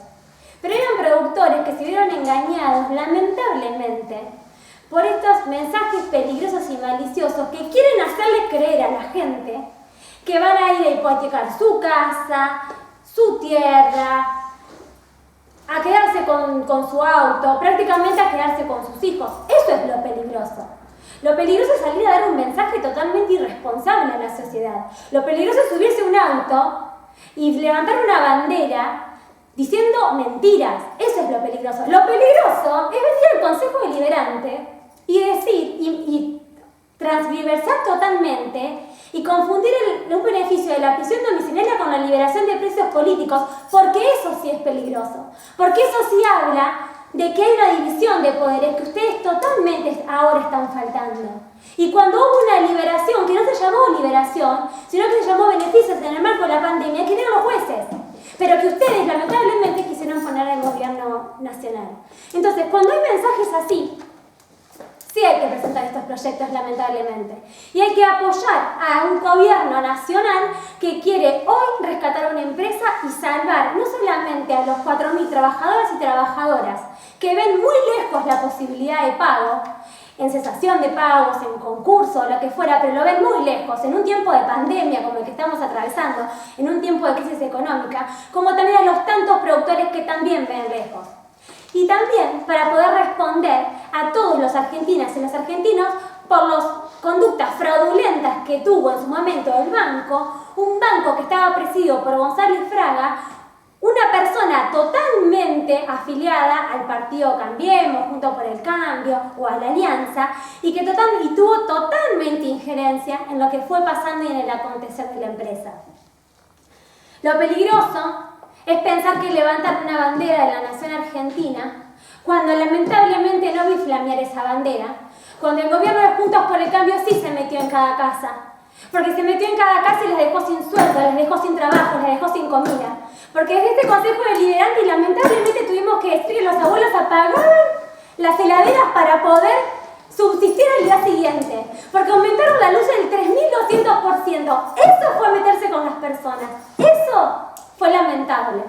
Speaker 1: Pero eran productores que se vieron engañados, lamentablemente, por estos mensajes peligrosos y maliciosos que quieren hacerle creer a la gente que van a ir a hipotecar su casa, su tierra, a quedarse con su auto, prácticamente a quedarse con sus hijos. Eso es lo peligroso. Lo peligroso es salir a dar un mensaje totalmente irresponsable a la sociedad. Lo peligroso es subirse a un auto y levantar una bandera diciendo mentiras. Eso es lo peligroso. Lo peligroso es venir al Consejo Deliberante y decir y transversar totalmente y confundir un beneficio de la prisión domiciliaria con la liberación de presos políticos, porque eso sí es peligroso, porque eso sí habla de que hay una división de poderes que ustedes totalmente ahora están faltando. Y cuando hubo una liberación, que no se llamó liberación, sino que se llamó beneficios en el marco de la pandemia, que eran los jueces, pero que ustedes lamentablemente quisieron poner al gobierno nacional. Entonces, cuando hay mensajes así, sí hay que presentar estos proyectos, lamentablemente. Y hay que apoyar a un gobierno nacional que quiere hoy rescatar una empresa y salvar no solamente a los 4.000 trabajadoras y trabajadoras que ven muy lejos la posibilidad de pago, en cesación de pagos, en concurso, lo que fuera, pero lo ven muy lejos, en un tiempo de pandemia como el que estamos atravesando, en un tiempo de crisis económica, como también a los tantos productores que también ven lejos. Y también para poder responder a todos los argentinas y los argentinos por las conductas fraudulentas que tuvo en su momento el banco, un banco que estaba presidido por González Fraga, una persona totalmente afiliada al partido Cambiemos, Juntos por el Cambio o a la Alianza, y que tuvo totalmente injerencia en lo que fue pasando y en el acontecer de la empresa. Lo peligroso es pensar que levantar una bandera de la nación argentina, cuando lamentablemente no vi flamear esa bandera, cuando el gobierno de Juntos por el Cambio sí se metió en cada casa, porque se metió en cada casa y les dejó sin sueldo, les dejó sin trabajo, les dejó sin comida, porque desde este Consejo Deliberante lamentablemente tuvimos que decir que los abuelos apagaban las heladeras para poder subsistir al día siguiente, porque aumentaron la luz del 3.200%. Eso fue meterse con las personas, eso fue lamentable.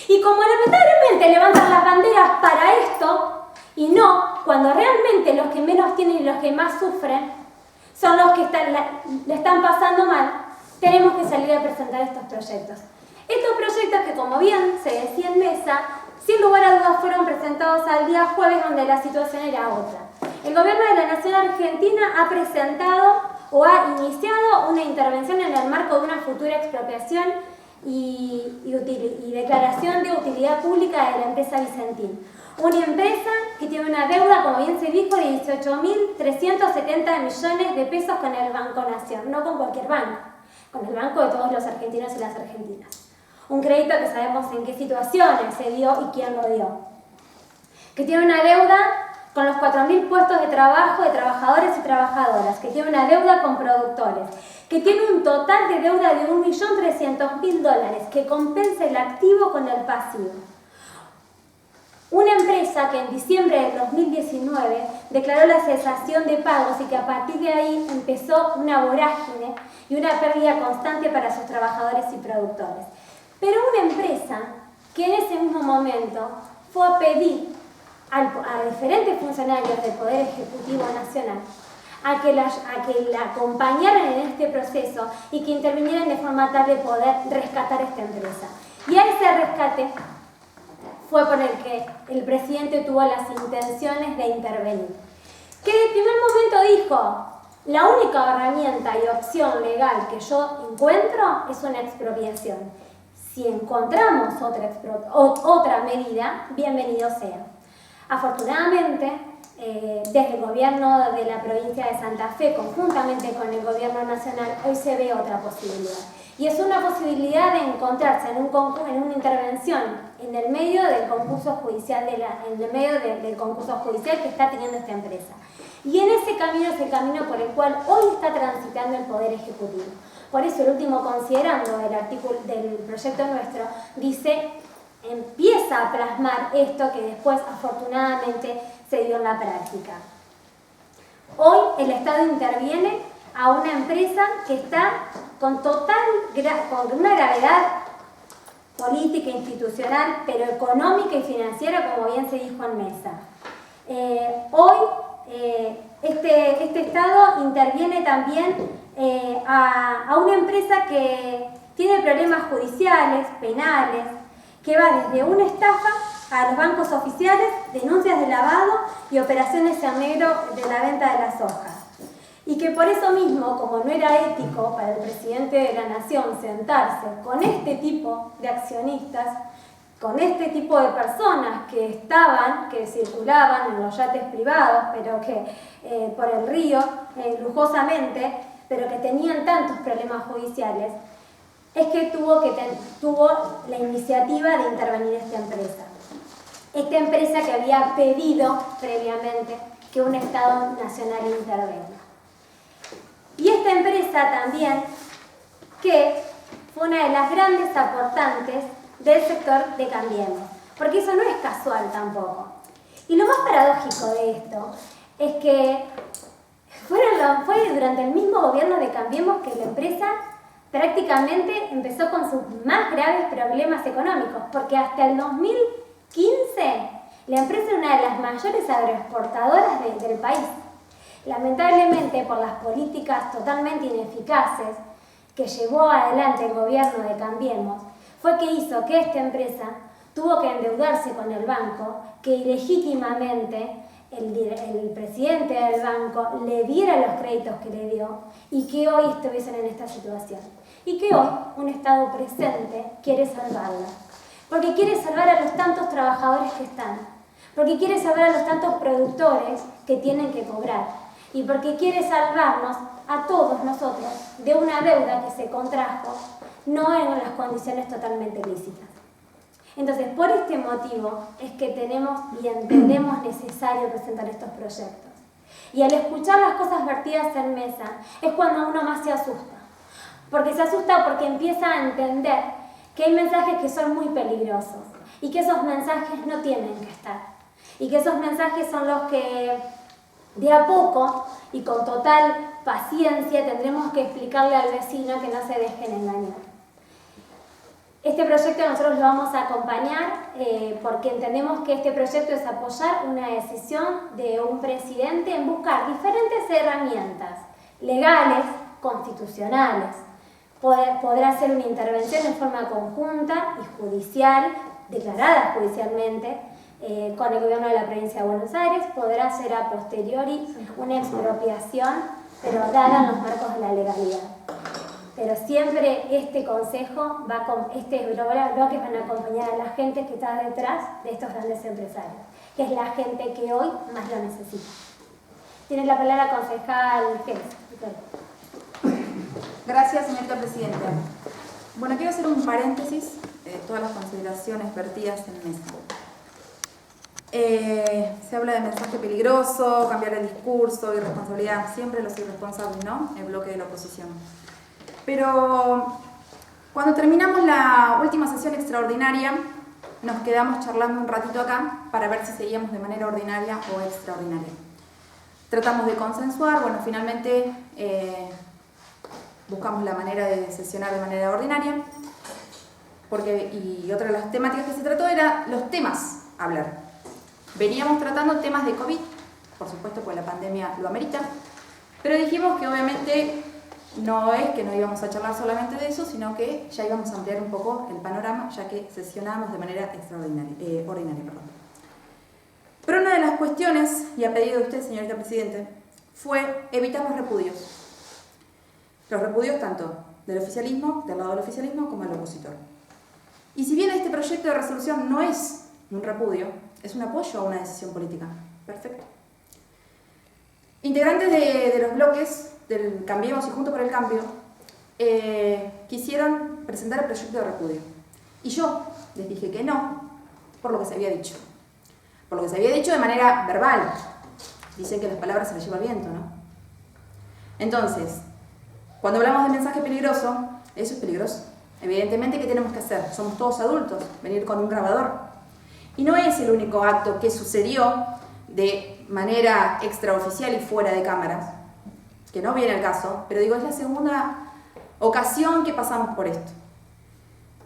Speaker 1: Y como lamentablemente levantan las banderas para esto, y no cuando realmente los que menos tienen y los que más sufren son los que le están pasando mal, tenemos que salir a presentar estos proyectos. Estos proyectos que, como bien se decía en mesa, sin lugar a dudas fueron presentados al día jueves, donde la situación era otra. El gobierno de la Nación Argentina ha presentado o ha iniciado una intervención en el marco de una futura expropiación y declaración de utilidad pública de la empresa Vicentín. Una empresa que tiene una deuda, como bien se dijo, de 18.370 millones de pesos con el Banco Nación, no con cualquier banco, con el banco de todos los argentinos y las argentinas. Un crédito que sabemos en qué situaciones se dio y quién lo dio. Que tiene una deuda con los 4.000 puestos de trabajo de trabajadores y trabajadoras, que tiene una deuda con productores, que tiene un total de deuda de $1.300.000, que compensa el activo con el pasivo. Una empresa que en diciembre del 2019 declaró la cesación de pagos y que a partir de ahí empezó una vorágine y una pérdida constante para sus trabajadores y productores. Pero una empresa que en ese mismo momento fue a pedir a diferentes funcionarios del Poder Ejecutivo Nacional a que la acompañaran en este proceso y que intervinieran de forma tal de poder rescatar esta empresa. Y a ese rescate fue por el que el presidente tuvo las intenciones de intervenir. Que de primer momento dijo, la única herramienta y opción legal que yo encuentro es una expropiación. Si encontramos otra medida, bienvenido sea. Afortunadamente, desde el gobierno de la provincia de Santa Fe, conjuntamente con el gobierno nacional, hoy se ve otra posibilidad. Y es una posibilidad de encontrarse en una intervención en el medio del concurso judicial, del concurso judicial que está teniendo esta empresa. Y en ese camino es el camino por el cual hoy está transitando el Poder Ejecutivo. Por eso el último considerando del artículo del proyecto nuestro dice, empieza a plasmar esto que después afortunadamente se dio en la práctica. Hoy el Estado interviene a una empresa que está con una gravedad política, institucional, pero económica y financiera, como bien se dijo en mesa. Hoy este Estado interviene también a una empresa que tiene problemas judiciales, penales, que va desde una estafa a los bancos oficiales, denuncias de lavado y operaciones en negro de la venta de las hojas. Y que por eso mismo, como no era ético para el presidente de la Nación sentarse con este tipo de accionistas, con este tipo de personas que circulaban en los yates privados, pero que por el río, lujosamente, pero que tenían tantos problemas judiciales, es que tuvo la iniciativa de intervenir esta empresa. Esta empresa que había pedido previamente que un Estado nacional intervenga. Y esta empresa también, que fue una de las grandes aportantes del sector de Cambiemos, porque eso no es casual tampoco. Y lo más paradójico de esto es que fue durante el mismo gobierno de Cambiemos que la empresa prácticamente empezó con sus más graves problemas económicos, porque hasta el 2015 la empresa era una de las mayores agroexportadoras del país. Lamentablemente, por las políticas totalmente ineficaces que llevó adelante el gobierno de Cambiemos, fue que hizo que esta empresa tuvo que endeudarse con el banco, que ilegítimamente el presidente del banco le diera los créditos que le dio y que hoy estuviesen en esta situación. Y que hoy un Estado presente quiere salvarla. Porque quiere salvar a los tantos trabajadores que están. Porque quiere salvar a los tantos productores que tienen que cobrar. Y porque quiere salvarnos a todos nosotros de una deuda que se contrajo, no en las condiciones totalmente lícitas. Entonces, por este motivo es que tenemos y entendemos necesario presentar estos proyectos. Y al escuchar las cosas vertidas en mesa, es cuando uno más se asusta. Porque se asusta porque empieza a entender que hay mensajes que son muy peligrosos y que esos mensajes no tienen que estar. Y que esos mensajes son los que de a poco y con total paciencia tendremos que explicarle al vecino que no se dejen engañar. Este proyecto nosotros lo vamos a acompañar porque entendemos que este proyecto es apoyar una decisión de un presidente en buscar diferentes herramientas legales, constitucionales. Podrá hacer una intervención en forma conjunta y judicial, declarada judicialmente, con el gobierno de la provincia de Buenos Aires, podrá hacer a posteriori una expropiación, pero dada en los marcos de la legalidad. Pero siempre este consejo, bloques van a acompañar a la gente que está detrás de estos grandes empresarios, que es la gente que hoy más lo necesita. Tiene la palabra concejal Pérez.
Speaker 8: Gracias, señorita Presidenta. Bueno, quiero hacer un paréntesis de todas las consideraciones vertidas en mesa. Se habla de mensaje peligroso, cambiar el discurso, irresponsabilidad, siempre los irresponsables, ¿no? El bloque de la oposición. Pero cuando terminamos la última sesión extraordinaria, nos quedamos charlando un ratito acá para ver si seguíamos de manera ordinaria o extraordinaria. Tratamos de consensuar, bueno, finalmente buscamos la manera de sesionar de manera ordinaria, y otra de las temáticas que se trató era los temas a hablar. Veníamos tratando temas de COVID, por supuesto, porque la pandemia lo amerita, pero dijimos que obviamente no es que no íbamos a charlar solamente de eso, sino que ya íbamos a ampliar un poco el panorama, ya que sesionamos de manera ordinaria. Pero una de las cuestiones, y a pedido de usted, señorita Presidente, fue evitar los repudios. Los repudios tanto del oficialismo, del lado del oficialismo, como del opositor. Y si bien este proyecto de resolución no es un repudio, es un apoyo a una decisión política. Perfecto. Integrantes de los bloques del Cambiemos y Juntos por el Cambio quisieron presentar el proyecto de repudio. Y yo les dije que no, por lo que se había dicho. Por lo que se había dicho de manera verbal. Dicen que las palabras se las lleva el viento, ¿no? Entonces, cuando hablamos de mensaje peligroso, eso es peligroso. Evidentemente, ¿qué tenemos que hacer? Somos todos adultos, venir con un grabador. Y no es el único acto que sucedió de manera extraoficial y fuera de cámaras, que no viene al caso, pero digo, es la segunda ocasión que pasamos por esto.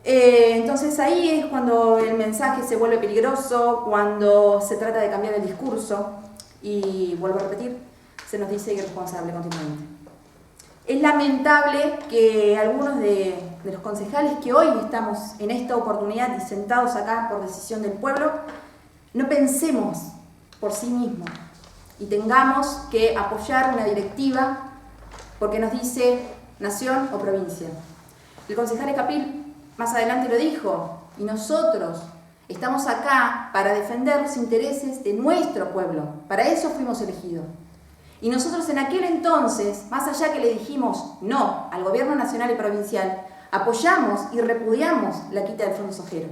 Speaker 8: Entonces ahí es cuando el mensaje se vuelve peligroso, cuando se trata de cambiar el discurso, y vuelvo a repetir, se nos dice irresponsable continuamente. Es lamentable que algunos de los concejales que hoy estamos en esta oportunidad y sentados acá por decisión del pueblo, no pensemos por sí mismos y tengamos que apoyar una directiva porque nos dice nación o provincia. El concejal Escapil más adelante lo dijo, y nosotros estamos acá para defender los intereses de nuestro pueblo, para eso fuimos elegidos. Y nosotros en aquel entonces, más allá que le dijimos no al gobierno nacional y provincial, apoyamos y repudiamos la quita del fondo sojero.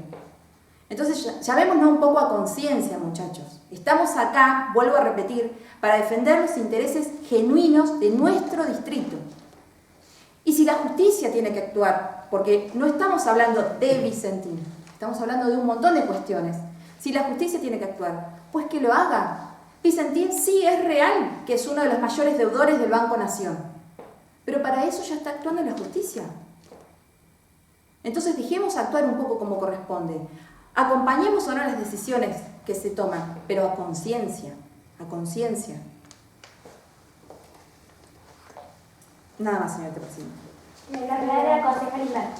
Speaker 8: Entonces, llamémonos un poco a conciencia, muchachos. Estamos acá, vuelvo a repetir, para defender los intereses genuinos de nuestro distrito. Y si la justicia tiene que actuar, porque no estamos hablando de Vicentín, estamos hablando de un montón de cuestiones. Si la justicia tiene que actuar, pues que lo haga. Vicentín sí es real que es uno de los mayores deudores del Banco Nación, pero para eso ya está actuando la justicia. Entonces dejemos actuar un poco como corresponde. Acompañemos o no las decisiones que se toman, pero a conciencia, a conciencia. Nada más, señor presidente.
Speaker 1: La palabra al concejal Isbert.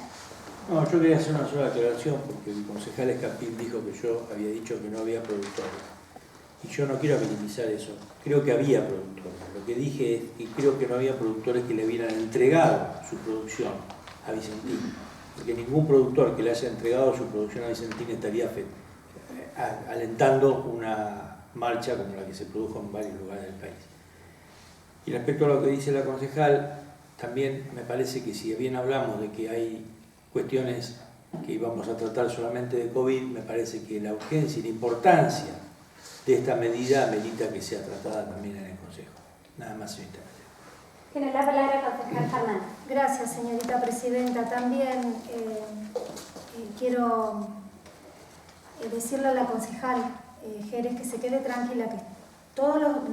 Speaker 3: No, yo quería hacer una sola aclaración porque el concejal Escapil dijo que yo había dicho que no había productores. Y yo no quiero minimizar eso. Creo que había productores. Lo que dije es que creo que no había productores que le hubieran entregado su producción a Vicentín. Porque ningún productor que le haya entregado su producción a Vicentín estaría alentando una marcha como la que se produjo en varios lugares del país. Y respecto a lo que dice la concejal, también me parece que si bien hablamos de que hay cuestiones que íbamos a tratar solamente de COVID, me parece que la urgencia y la importancia de esta medida amerita que sea tratada también en el Consejo. Nada más, señorita.
Speaker 1: Tiene la palabra el concejal Fernández.
Speaker 9: Gracias, señorita presidenta. También quiero decirle a la concejal Jerez que se quede tranquila, que todo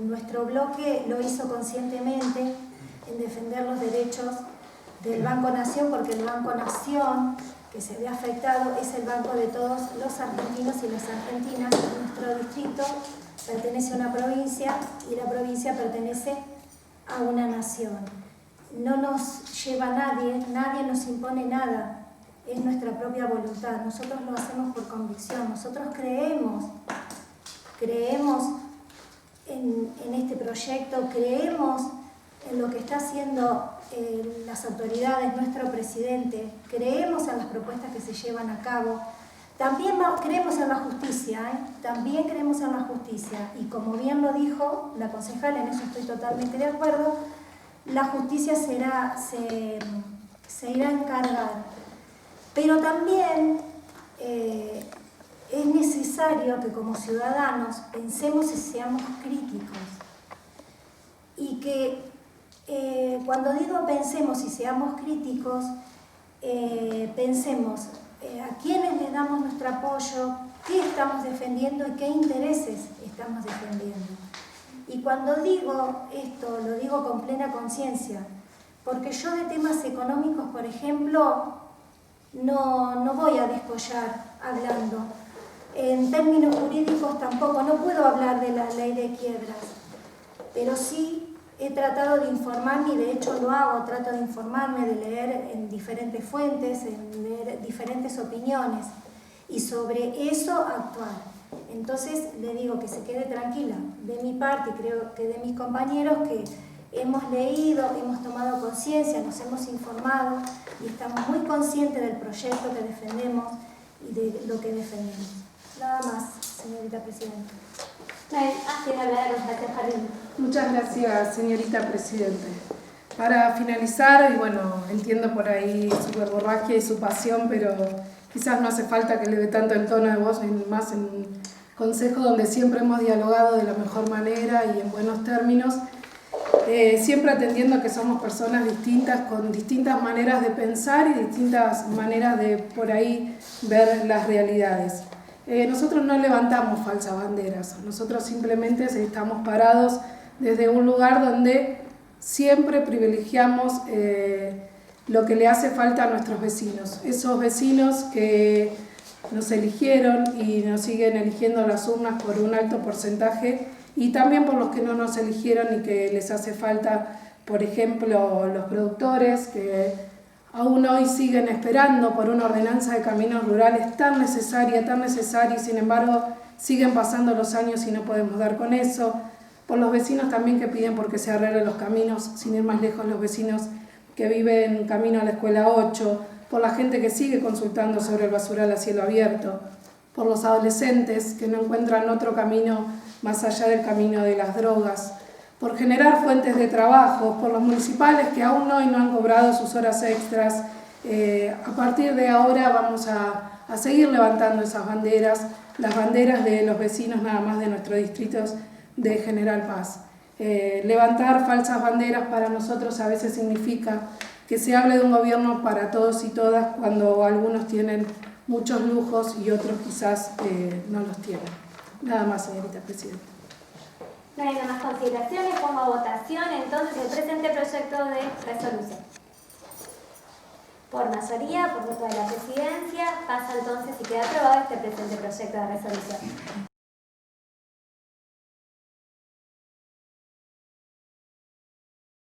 Speaker 9: nuestro bloque lo hizo conscientemente en defender los derechos del Banco Nación, porque el Banco Nación que se ve afectado es el banco de todos los argentinos y las argentinas. Nuestro distrito pertenece a una provincia y la provincia pertenece a una nación. No nos lleva nadie, nadie nos impone nada, es nuestra propia voluntad. Nosotros lo hacemos por convicción, nosotros creemos en este proyecto, creemos en lo que está haciendo las autoridades, nuestro presidente, creemos en las propuestas que se llevan a cabo. También creemos en la justicia, también creemos en la justicia. Y como bien lo dijo la concejala, en eso estoy totalmente de acuerdo, la justicia se irá a encargar. Pero también es necesario que como ciudadanos pensemos y seamos críticos. Y que cuando digo pensemos y seamos críticos, pensemos a quiénes le damos nuestro apoyo, qué estamos defendiendo y qué intereses estamos defendiendo. Y cuando digo esto, lo digo con plena conciencia, porque yo de temas económicos, por ejemplo, no voy a descollar hablando. En términos jurídicos tampoco, no puedo hablar de la ley de quiebras, pero sí he tratado de informarme, y de hecho lo hago, trato de informarme, de leer en diferentes fuentes, en leer diferentes opiniones y sobre eso actuar. Entonces le digo que se quede tranquila. De mi parte, creo que de mis compañeros, que hemos leído, hemos tomado conciencia, nos hemos informado y estamos muy conscientes del proyecto que defendemos y de lo que defendemos. Nada más, señorita Presidenta.
Speaker 10: Muchas gracias, señorita Presidente. Para finalizar, y bueno, entiendo por ahí su verborragia y su pasión, pero quizás no hace falta que eleve tanto el tono de voz, más en un consejo donde siempre hemos dialogado de la mejor manera y en buenos términos, siempre atendiendo a que somos personas distintas, con distintas maneras de pensar y distintas maneras de por ahí ver las realidades. Nosotros no levantamos falsas banderas, nosotros simplemente estamos parados desde un lugar donde siempre privilegiamos lo que le hace falta a nuestros vecinos. Esos vecinos que nos eligieron y nos siguen eligiendo las urnas por un alto porcentaje, y también por los que no nos eligieron y que les hace falta, por ejemplo, los productores que aún hoy siguen esperando por una ordenanza de caminos rurales tan necesaria, y sin embargo siguen pasando los años y no podemos dar con eso. Por los vecinos también que piden porque se arreglen los caminos, sin ir más lejos, los vecinos que viven camino a la escuela 8, por la gente que sigue consultando sobre el basural a cielo abierto, por los adolescentes que no encuentran otro camino más allá del camino de las drogas, por generar fuentes de trabajo, por los municipales que aún hoy no han cobrado sus horas extras. A partir de ahora vamos a seguir levantando esas banderas, las banderas de los vecinos nada más de nuestros distritos de General Paz. Levantar falsas banderas para nosotros a veces significa que se hable de un gobierno para todos y todas cuando algunos tienen muchos lujos y otros quizás no los tienen. Nada más, señorita Presidenta.
Speaker 1: No hay más consideraciones, pongo a votación entonces el presente proyecto de resolución. Por mayoría, por voto de la Presidencia, pasa entonces y queda aprobado este presente proyecto de resolución.